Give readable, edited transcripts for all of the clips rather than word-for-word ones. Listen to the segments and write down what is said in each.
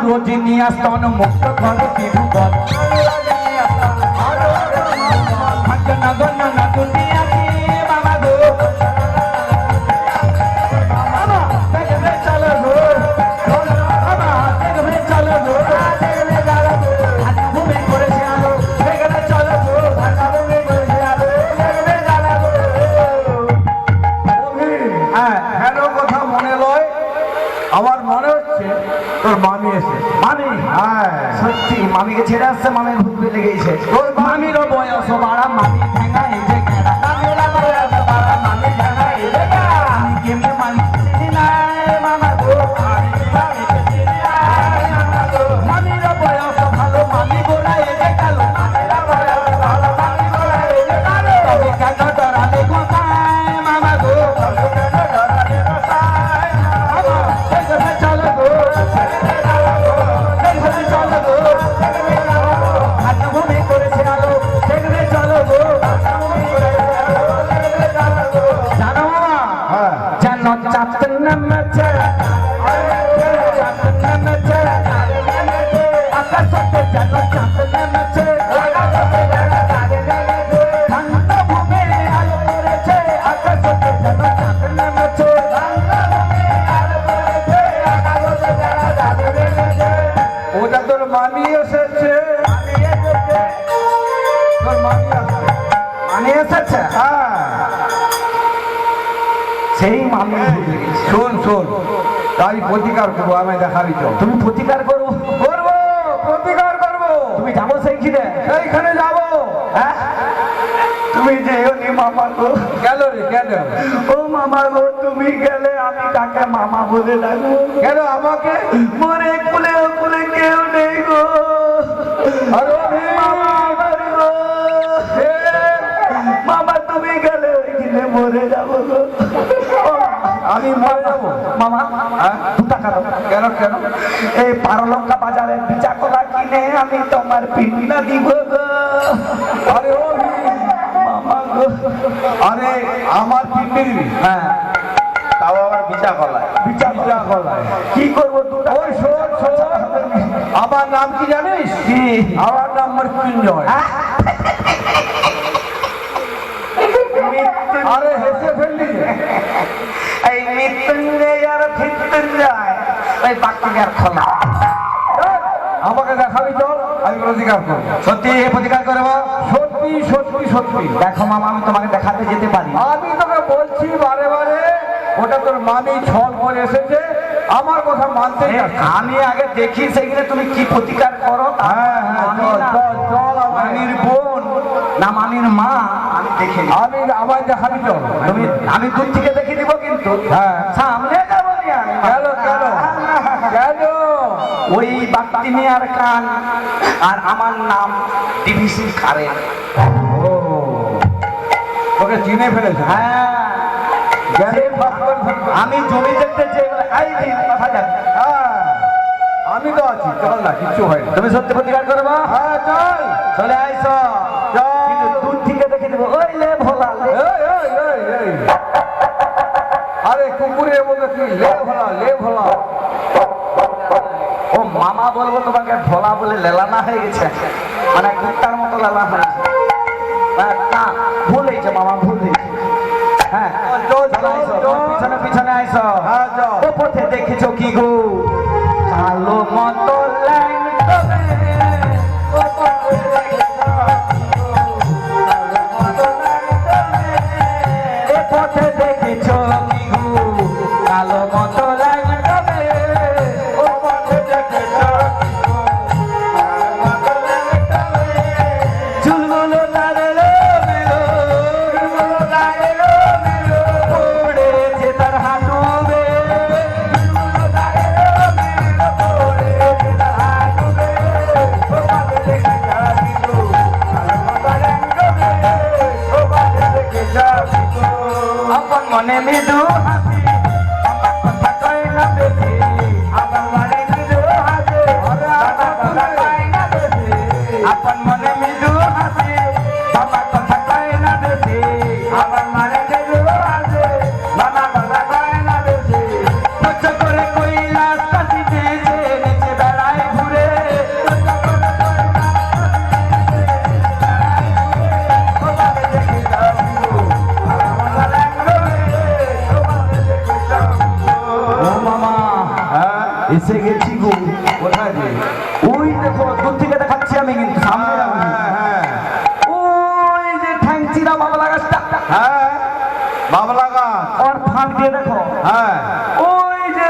রোজিনিয়া স্তন মুক্ত করে তিরুপত নগর না দুনিয়া কি বাবা গো দেখবে চলো গো বাবা দেখবে চলো গো ঘুমে করেছে আলো দেখবে চলো গো ঘুমে করেছে আলো দেখবে জ্বালা গো হ্যাঁ কেন কথা মনে লয় আমার মনে হচ্ছে তোর মামি এসে মামি হ্যাঁ সত্যি মামিকে ছেড়ে আসছে মামির ভূত পেলে গেছে তোর মামিরও বয়স বাড়া মামি ঠেঙ্গা এই যে কেডা মামিরা বয়স বাড়া মামি ঠেঙ্গা এই যে কেডা আমি কেমনে মামি চিনি না মামা গো আমি মামিকে চিনি না মামা গো মামিরও বয়স ভালো মামি গোড়া এই যে কালো মামিরা বয়স ভালো মামি গোড়া এই যে কালো তবে কেন ডরালে গোসাই মামা গো তবে কেন ডরালে গোসাই মামা দেখবে চলো গো ওটা তোর মামি এসেছে তোর মামি আসছে মামি এসেছে হ্যাঁ সেই মামি শোন শোন তাই প্রতিকার করবো আমি দেখাবি তো তুমি প্রতিকার করো করবো প্রতিকার করবো তুমি যাবো সেইখানে সেইখানে যাবো হ্যাঁ তুমি যেও নি মামা গো গেল রে কেন ও মামা গো তুমি গেলে আমি তাকে মামা বলে ডাকবো কেন আমাকে মনে কুলে কুলে কেউ নেই গো আরে মামা গো মামা তুমি গেলে ওইখানে মরে যাবো গো আমি মরে যাবো মামা হ্যাঁ? 2 টাকা দাও কেন কেন এই পারলঙ্কা বাজারে বিচা কলা কিনে আমি তোমার পিন্ডা দিব গো আরে ও মামা গো আরে আমার পিন্ডি দিবি হ্যাঁ তাও আবার বিচা কলায় বিচা কলায় কি করবো 2 টাকা ওই শোন শোন আমার নাম কি জানিস কি আমার নাম মৃত্যুঞ্জয় আরে হেসে ফেললি যে। এই মৃত্যুঞ্জয় আর মৃত্যুঞ্জয় ওই বাক্যের খোলা আমাকে দেখাবি তো আমি প্রতিকার করবো সত্যি প্রতিকার করবো সত্যি সত্যি সত্যি দেখো মামা আমি তোমাকে দেখাতে যেতে পারি আমি তোকে বলছি বারে বারে ওটা তোর মামি ছল করে এসেছে আমার কথা মানতে আমি আগে দেখি সেখানে তুমি কি প্রতিকার করো হ্যাঁ হ্যাঁ চল চল চল মামির বোন না মামির মা আমি দেখে নিই। আমি আমায় দেখাবি চল তুমি আমি দূর থেকে দেখে দিব কিন্তু হ্যাঁ সামনে যাবো নি আমি কেন কেন কেন ওই বাক্তি মিয়ার কান আর আমার নাম ডিভিসি কারেন্ট ও ওকে চিনে ফেলেছে হ্যাঁ গেলে ফাঁক করে ফেলবে। আমি জমি দেখতে চেয়ে আই দিন কথা যাবে হ্যাঁ আমি তো আছি চল না কিচ্ছু হয় না তুমি সত্যি প্রতিকার করবা হ্যাঁ চল চলে আইসো কিন্তু চল দূর থেকে দেখে দেবো ওই লে ভোলা লে এই, এই, এই, এই। আরে কুকুরের মধ্যে কি লে ভোলা ও মামা বলবো তোমাকে ভোলা বলে লেলানা হয়ে গেছে মানে কুত্তার মতো লেলা হয়েছে না ভুল হয়েছে মামা ভুল হয়েছে হ্যাঁ চল, চলে আইসো, চল। পিছনে পিছনে আইসো হ্যাঁ চল ও পথে দেখেছো কি গো কালো মতো লাইন তবে ও পথে দেখেছো কালো মতো লাইন তবে ও পথে দেখেছো কি গো কালো মতো লাইন তবে ও পথে দেখেছো কি গো কালো মতো লাইন তবে চুলগুলো তারেলো মেলো চুলগুলো তারেলো মেলো পড়েছে তার হাঁটু বে চুলগুলো তারেলো কোথায় যে? ওই দেখো দূর থেকে দেখাচ্ছি আমি কিন্তু সামনে যাবো না। হ্যাঁ ওই যে ঠ্যাংচিরা বাবলা গাছটা, হ্যাঁ বাবলা গাছ, ওর ফাঁক দিয়ে দেখো হ্যাঁ ওই যে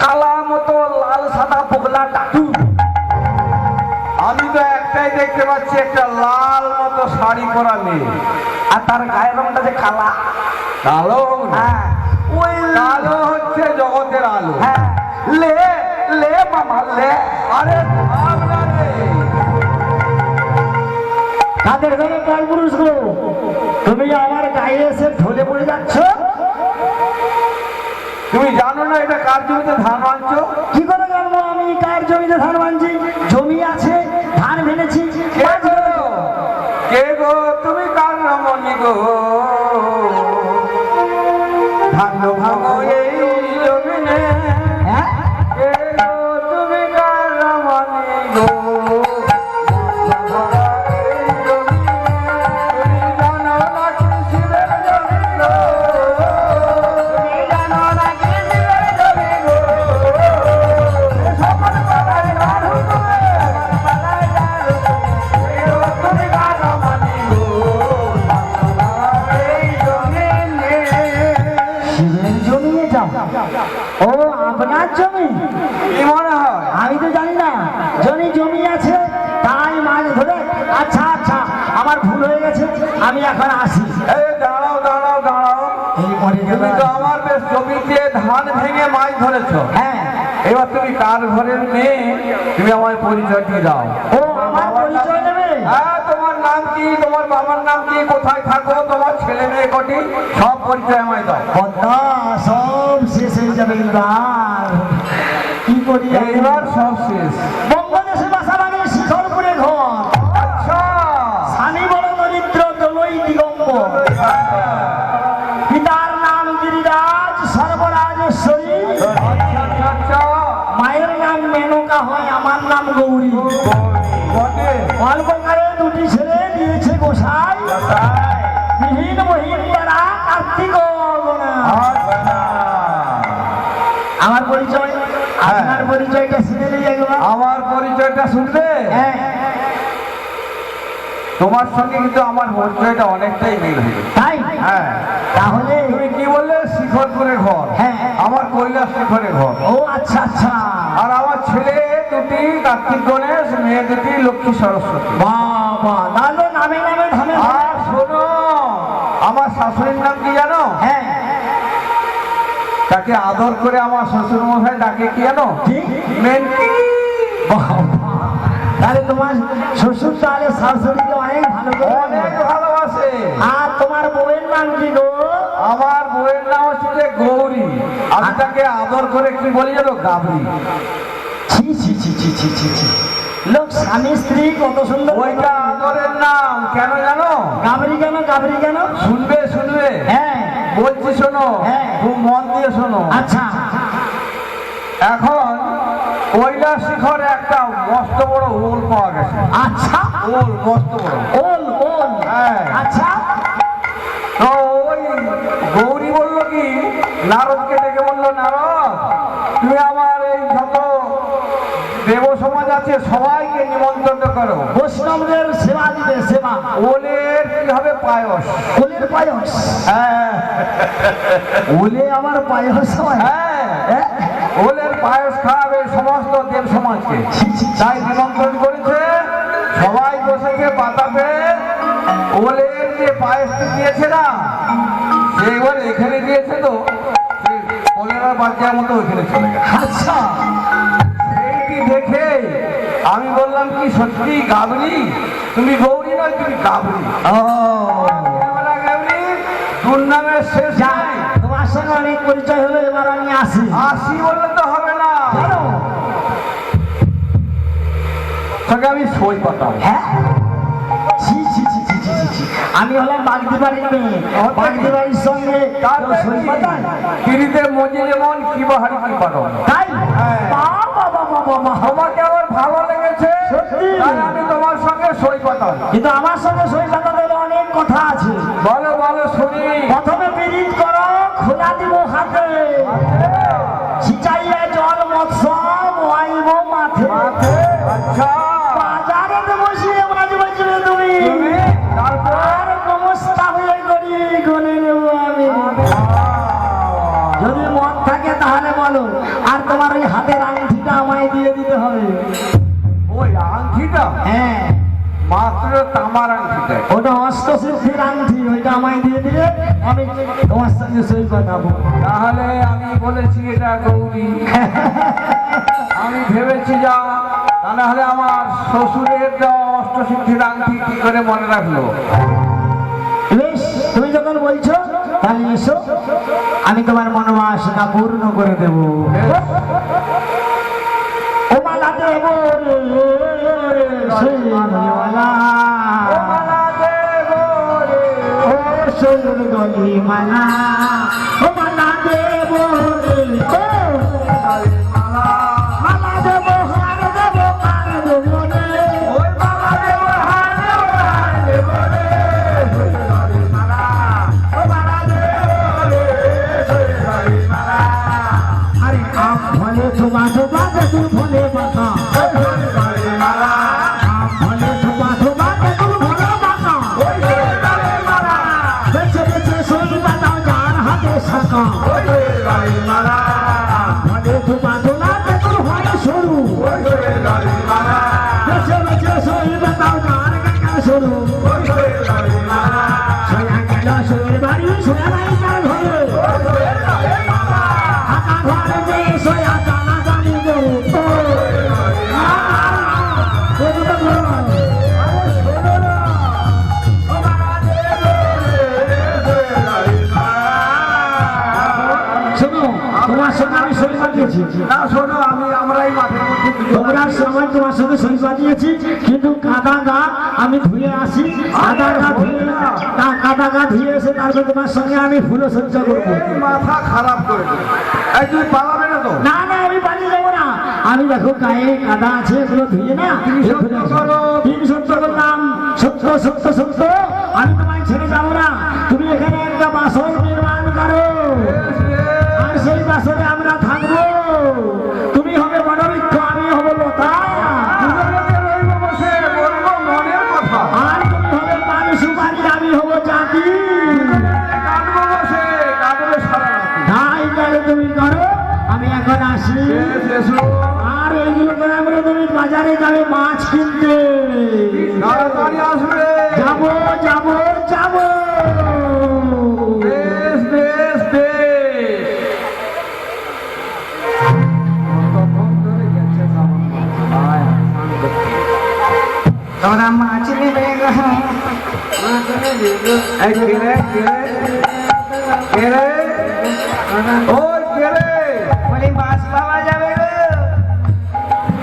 কালা মতো লাল সাদা পোগলা টাটু, আমি তো একটাই দেখতে পাচ্ছি, একটা লাল মতো শাড়ি পরা মেয়ে। আর তার গায়ের রংটা যে কালা। কালো হোক না, হ্যাঁ ওই কালো হচ্ছে জগতের আলো। হ্যাঁ লে লে মামা লে। আরে ভাবনা রে, কাদের ঘরে কাল পুরুষ গো, তুমি আমার গায়ে এসে ঢলে পড়ে যাচ্ছ। তুমি জানো না এটা কার জমিতে ধান আনছো? কি করে জানবো আমি কার জমিতে ধান বানছি? জমি আছে, ধান ভেঙেছি। কে গো, কে গো তুমি কার রমণী গো, ধান ভাঙো এই জমিনে। হ্যাঁ? কে গো তুমি কার রমণী গো, এই জমিনে। তুমি জানো না কৃষিদের জমি গো, তুমি জানো না কৃষিদের জমি গো। সকল পাড়ায় দারু তুমি, সকল পাড়ায় দারু তুমি। কে গো তুমি কার রমণী গো, ধান ভাঙো এই জমিনে। শিবের জমি এটা? ও আপনার জমি? কি মনে হয়? আমি তো জানি না, জমি আছে তাই মাছ ধরে। আচ্ছা আচ্ছা, আমার ভুল হয়ে গেছে, আমি এখন আসি। এই দাঁড়াও দাঁড়াও দাঁড়াও, এই মরে গেল। তুমি তো আমার বেশ জমিতে ধান ভেঙে মাছ ধরেছো। হ্যাঁ, এবার তুমি কার ঘরের মেয়ে, তুমি আমার পরিচয় দিয়ে দাও। ও আমার পরিচয় দেবে? হ্যাঁ, তোমার নাম কি, তোমার বাবার নাম কি, কোথায় থাকো, তোমার ছেলে মেয়ে কটি, সব পরিচয় আমায় দাও। কথা সব শেষ হয়ে যাবে এবার। কি করি আমি? এইবার সব শেষ। বঙ্গদেশে বাসা মানে শিখরপুরে ঘর। আচ্ছা স্বামী বড় দরিদ্র, দলই দিগম্বর। পিতার নাম গিরিরাজ সর্বরাজেশ্বরী, আচ্ছা আচ্ছা আচ্ছা, মায়ের নাম মেনকা হয়, আমার নাম গৌরী। বটে। অল্পকালে দুটি ছেলে দিয়েছে গোসাই, বিহীন মহিন তারা কার্তিক গণা। আচ্ছা, আমার পরিচয়, আপনার পরিচয়টা শুনে নিই একবার। আমার পরিচয়টা শুনবে? হ্যাঁ, তোমার সঙ্গে কিন্তু আমার পরিচয়টা অনেকটাই মিল হয়ে। তাই? হ্যাঁ, তাহলে তুমি কি বললে? শিখরপুরের ঘর। হ্যাঁ। আমার কৈলাস শিখরের ঘর। ও আচ্ছা আচ্ছা, আর আমার ছেলে দুটি কার্তিক গণেশ, মেয়ে দুটি লক্ষ্মী সরস্বতী। বাবা তাহলে নামে নামে ধামে ধামে। আর শোনো, আমার শাশুড়ির নাম কি জানো? হ্যাঁ, তাকে আদর করে আমার শ্বশুর মশাই ডাকে কি জানো? কি? মেনকি। বাবা, তাহলে তোমার শ্বশুর তাহলে শাশুড়িকে অনেক ভালো করে অনেক ভালোবাসে। আর তোমার বউয়ের নাম কি গো? আমার বউয়ের নাম হচ্ছে যে গৌরী। আমি তাকে আদর করে কি বলি জানো? গাবরি। ছি ছি ছি ছি ছি ছি ছি। লোক স্বামী স্ত্রী কত সুন্দর। ওইটা আদরের নাম, কেন জানো? গাবরি কেন, গাবরি কেন? শুনবে শুনবে, হ্যাঁ, বলছি শোনো, হ্যাঁ। খুব মন দিয়ে শোনো। আচ্ছা, এখন কৈলাস শিখরে একটা মস্ত বড় ওল পাওয়া গেছে। আচ্ছা, ওল মস্ত বড়। ওল ওল। হ্যাঁ। আচ্ছা, তো ওই গৌরী বললো কি, নারদকে ডেকে বললো, নারদ তুমি আমার এই যত দেব সমাজ আছে সবাইকে নিমন্ত্রণ করো, বৈষ্ণবদের সেবা দিবে, সেবা। ওলের কি হবে? পায়স। ওলের পায়স? হ্যাঁ ওলে আমার পায়স হয়? হ্যাঁ, হ্যাঁ? ওলের পায়স খাওয়াবে সমস্ত দেব সমাজকে। ছি, ছি, ছি। তাই নিমন্ত্রণ করেছে, সবাই বসেছে পাতাতে। ওলের যে পায়েসটি দিয়েছে না, সেইবার এখানে দিয়েছে, তো কলেরা বাচ্চার মতো ওইখানে চলে গেছে। আচ্ছা, সেইটি দেখে আমি বললাম কি, সত্যি গাবরি? তুমি গৌরী নয়, তুমি গাবরি। ও আমরা গাবরি, দুর্নামের শেষ যা, নাই। তোমার সঙ্গে অনেক পরিচয় হলো, এবার আমি আসি। আসি বললে তো হবে না, কেন? তোকে আমি সই পাতাম। হ্যাঁ? ছি ছি ছি ছি ছি ছি ছি। আমি হলাম বাগদি বাড়ির মেয়ে, বাগদি বাড়ির সঙ্গে কেউ সই পাতায়? পিড়িতে মজি যেমন কি বাহারি কি পারো। তাই? হ্যাঁ। বাবা বাবা বাবা। তোমাকে আমার ভালো লেগেছে, সত্যি? তাই আমি তোমার সঙ্গে সই পাতাম। কিন্তু আমার সঙ্গে সই পাতাতে হলে অনেক কথা আছে। বলো বলো শুনি। প্রথমে পিরিত করো, খোলা দিব হাতে, সিঁচাইয়ে জল মৎস্য, ওয়াইব মাঠে আচ্ছা বাজারে তো বসিয়ে মাঝে মাঝে তুমি তুমি তারপর আর সমস্যা হয়ে গড়ি গনে নেবো আমি যদি মন থাকে তাহলে বলো আর তোমার ওই হাতের আংটিটা আমায় দিয়ে দিতে হবে ওই আংটিটা হ্যাঁ মাত্র তামার আংটিটা ওটা অষ্টসিদ্ধির আংটি ওইটা আমায় দিয়ে দিলে আমি তোমার সঙ্গে সই করাবো তাহলে আমি বলেছি এটা গৌরী আমি ভেবেছি যা তা নাহলে আমার শ্বশুরের দেওয়া অষ্টসিদ্ধির আংটি কি করে মনে রাখলো বেশ তুমি যখন বলছো তাহলে এসো আমি তোমার মনোবাসনা পূর্ণ করে দেব ও মালা দেব রে সৈন্যমালা ও সৈন্যগলি মালা ও মালা দেব রে মালা দেব হার দেব কার দেব রে ওই মালা দেব হার দেব হার দেব রে আরে আম ফলে তোমা তোমা তুই ফলে বাঁকা আম ফলে তোমা তোমা তুই ফলে বাঁকা বেছে বেছে সই বানাও যার হাতে শাখা ফলে তোমা তোমা তুই ফলে সরু বেছে বেছে সই বানাও যার কাকা সরু সোয়া গেল সোয়ের বাড়ি সোয়া বাড়ি কার ঘরে হাতা ঘরে যে সোয়া জানা জানি দেবো শোনো তোমার সঙ্গে আমি সই বাঁধিয়েছি না শোনো আমরাই মাঠের মধ্যে দুজন তোমরা সময় তোমার সঙ্গে সই বাঁধিয়েছি কিন্তু কাদা গা আমি ধুয়ে আসি কাদা গা ধুয়ে কাদা গা ধুয়ে এসে তারপর তোমার সঙ্গে আমি ফুল সজ্জা করবো এই মাথা খারাপ করে দিল এই তুই পালাবে না তো না না আমি পালিয়ে যাবো না আমি দেখো গায়ে কাদা আছে এগুলো ধুয়ে না তিন সত্য করলাম সত্য সত্য সত্য আমি তোমায় ছেড়ে যাবো না তুমি এখানে একটা বাসন নির্মাণ করো আর সেই বাসনে আমরা থাকবো তুমি হবে বনবৃক্ষ আমি হব লতা দুজনেতে রইব বসে বলবো মনের কথা আর তুমি হবে পান সুপারি আমি হব জাতি কাটবো বসে কাটবে সারা রাতি তাই তাহলে তুমি করো আমি এখন আসি শেষ এসো আর এইগুলো করে আমরা তুমি বাজারে যাবে মাছ কিনতে তাড়াতাড়ি আসবে যাবো যাবো যাবো বেশ বেশ বেশ কতক্ষণ ধরে গেছে আয় তোরা মাছ নেবে এই কেরে কেরে ওই কেরে বলি মাছ পাওয়া যাবে গো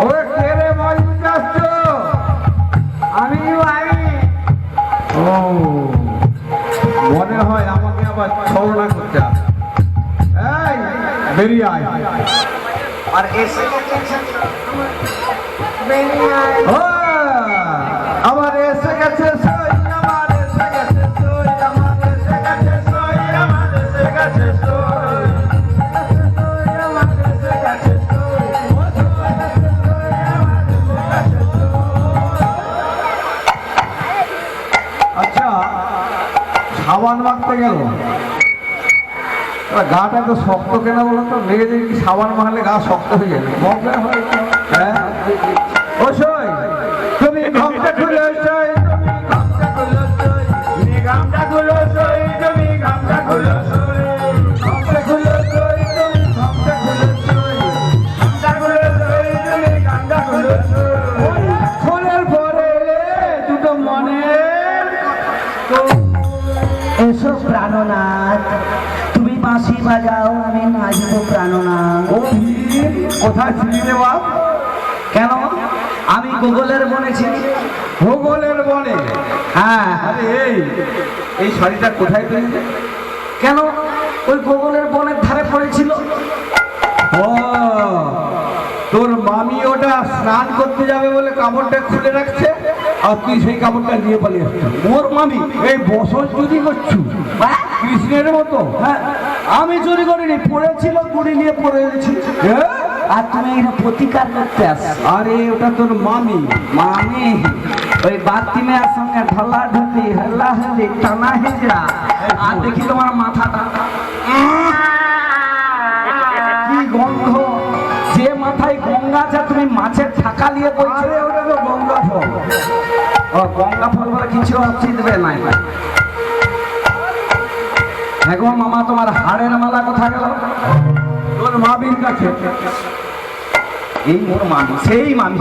ওই কেরে মাছ নিতে আসছো আমি ও মনে হয় আমাকে আবার ছলনা করতে আসে। এই বেরিয়ে আয় আর এসে ও, আমার এসে গেছে সই আমার এসে গেছে সই আমার এসে গেছে সই আমার এসে গেছে সই আমার এসে গেছে সই ও সই এসে সই আমার এসে গেছে সই। আচ্ছা সাবান মাখতে গেল গাটা তো শক্ত কেন বলো তো মেয়েদের কি সাবান মাখলে গা শক্ত হয়ে যাবে মগলা হয় হ্যাঁ ও সই তুমি ঘামটা খুলে সই তুমি ঘামটা খুলে সই তুমি ঘামটা খুলে সই তুমি ঘামটা খুলে সই ঘামটা খুলে সই তুমি ঘামটা খুলে সই ঘামটা খুলে সই তুমি ঘামটা খুলে সই খোলের পরে দুটো মনের এসো প্রাণনাথ তুমি বাঁশি বাজাও আমি নাচবো প্রাণনাথ ও ভিড় কোথায় ছিলি রে বাপ কেন আমি গুগলের বনেছি ভূগোলের বনে হ্যাঁ আরে এই শাড়িটা কোথায় পেয়েছে কেন ওই গুগলের বনের ধারে পড়েছিল ও তোর মামি ওটা স্নান করতে যাবে বলে কাপড়টা খুলে রাখছে আর তুই সেই কাপড়টা নিয়ে পালিয়ে আসছিস মোর মামি এই বসত চুরি করছু হ্যাঁ? কৃষ্ণের মতো হ্যাঁ আমি চুরি করিনি পড়েছিল কুড়ি নিয়ে পড়ে গেছি হ্যাঁ আর তুমি এখানে প্রতিকার করতে আসছো। আরে ওটা তোর মামি। মামি ওই বাতি মেয়ের সঙ্গে ঢলা ঢলি হেলা হেলি টানা হেজড়া আর দেখি তোমার মাথাটা কি গন্ধ, যে মাথায় গঙ্গা আছে তুমি মাছের ঠাকা নিয়ে বলছো। আরে ওটা তো গঙ্গা ফল। ও গঙ্গা ফল বলে কিছু অসুবিধে নাই। হ্যাঁ গো মামা, তোমার হাড়ের মালা কোথা গেল? তোর মামির কাছে। এই মোর মামি, সেই মামি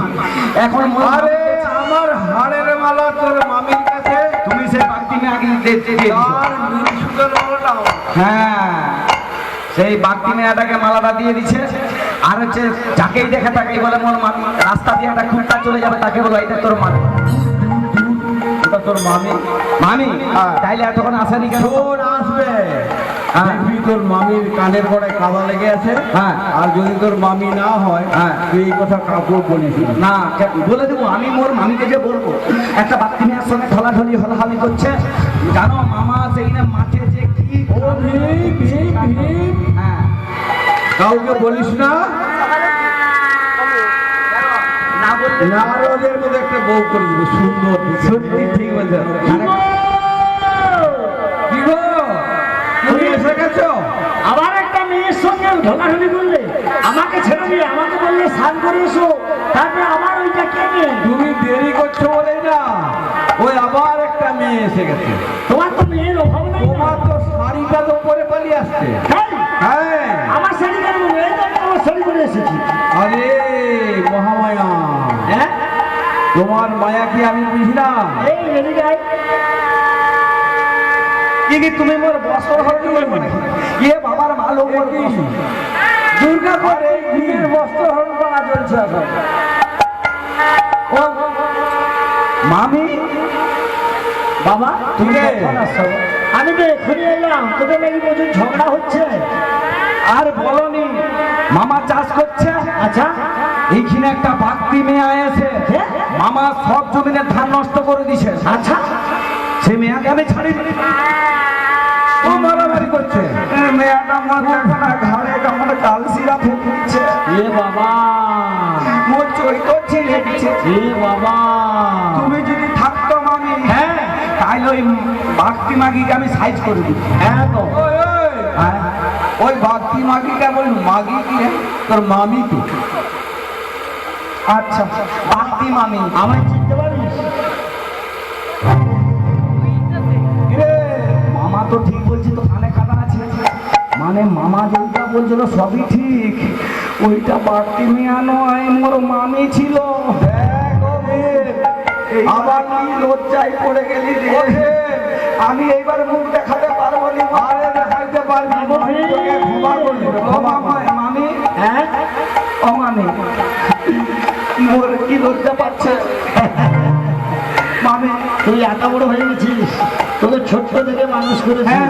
এখন মোর আরে মামিকে- আমার হাড়ের মালা তোর মামির কাছে। তুমি সেই বাগদি মেয়ে আগে দিয়ে দিয়েছো। তার নীল সুতোর মালাটা আমার। হ্যাঁ, সেই বাগদি মেয়েটাকে মালাটা দিয়ে দিচ্ছে। আর হচ্ছে যাকেই দেখে তাকেই বলে মোর মামি। রাস্তা দিয়ে একটা কুত্তা চলে যাবে তাকে বলো এটা তোর মামি। ওটা তোর মামি। মামি হ্যাঁ। তাইলে এতক্ষণ আসেনি কেন? তোর আসবে। হ্যাঁ। দেখবি তোর মামির কানের গোড়ায় কাদা লেগে আছে। হ্যাঁ। আর যদি তোর মামি না হয়, হ্যাঁ। তুই এই কথা কাউকে বলিস না। না বলে দেবো, আমি মোর মামিকে যে বলবো একটা বাগদি মেয়ের সঙ্গে ঢলাঢলি হলাহালি করছে। জানো মামা সেইখানে মাঠে যে কি ও ভীম, ভীম, ভীম। হ্যাঁ কাউকে বলিস না। না বললে নারদের মধ্যে একটা বউ করে দিবে, সুন্দর দেখে। সত্যি ঠিক বলছো। কি গো? তুমি এসে গেছো? আবার একটা মেয়ের সঙ্গে ঢোকাঢুকি করলে, আমাকে ছেড়ে দিয়ে আমাকে বললে স্নান করে এসো, তারপরে আমার ওইটা কে নেই? তুমি দেরি করছো বলেই না, ওই আবার একটা মেয়ে এসে গেছে। তোমার তো মেয়ের অভাব নাই না? তোমার তো শাড়িটা তো পরে পালিয়ে আসছে। তাই? হ্যাঁ। আমার শাড়ি কেন মেয়ে তো আমার শাড়ি করে এসেছি। আরে মহামায়া, হ্যাঁ, তোমার মায়া কি আমি বুঝলাম? এই এদিকে আয়। কি কি তুমি মোর বছর হতে বলবো নাকি? এ বাবার ভালো বলবি। দুর্গা করে ঘুমের বস্ত্র হরণ করা চলছে এখন। ও মামি, বাবা তুমি কে? কখন আসছো? আমি তো এক্ষুনি এলাম, তোদের নাকি প্রচুর ঝগড়া হচ্ছে। আর বলনি মামা চাষ করছে। আচ্ছা, এইখানে একটা বাগদি মেয়ে আয়েছে, হ্যাঁ? মামা সব জমিনের ধান নষ্ট করে দিছে। আচ্ছা, সে মেয়েকে আমি ছাড়িনি। ও মারামারি করছে। মেয়েটা আমার দেখো না, ঘাড়ে কেমন কালসিরা ফুটছে। এ বাবা, মোর চৈত ছেলে দিচ্ছে। এ বাবা। তুমি যদি থাকতো মামি, হ্যাঁ, তাইলে ওই বাগদি মাগিকে আমি সাইজ করে দিই। হ্যাঁ তো। ওই, ওই, হ্যাঁ, ওই বাগদি মাগি কেমন মাগি কি রে? তোর মামি তো। আচ্ছা বাগদি মামি। আমায় চিনতে পারিস? কিরে, মামা তো ঠিক বলছি তো, কানে কাটা আছে। মানে মামা যেটা বলছিল সবই ঠিক, ওইটা বাগদি মিয়া নয়, মোর মামি ছিল। দেখ ও ভীম, আবার কি লজ্জায় পড়ে গেলি রে। ও ভীম, আমি এইবার মুখ দেখাতে পারবো না। আরে দেখাইতে পারবি, মামি তোকে ক্ষমা করে দিবে, ও ক্ষমা মামা, করে। মামি, হ্যাঁ, ও মামি, মোর কি লজ্জা পাচ্ছে। মামি, তুই এত বড় হয়ে গেছিস, তোকে ছোট্ট থেকে মানুষ করেছিস। হ্যাঁ,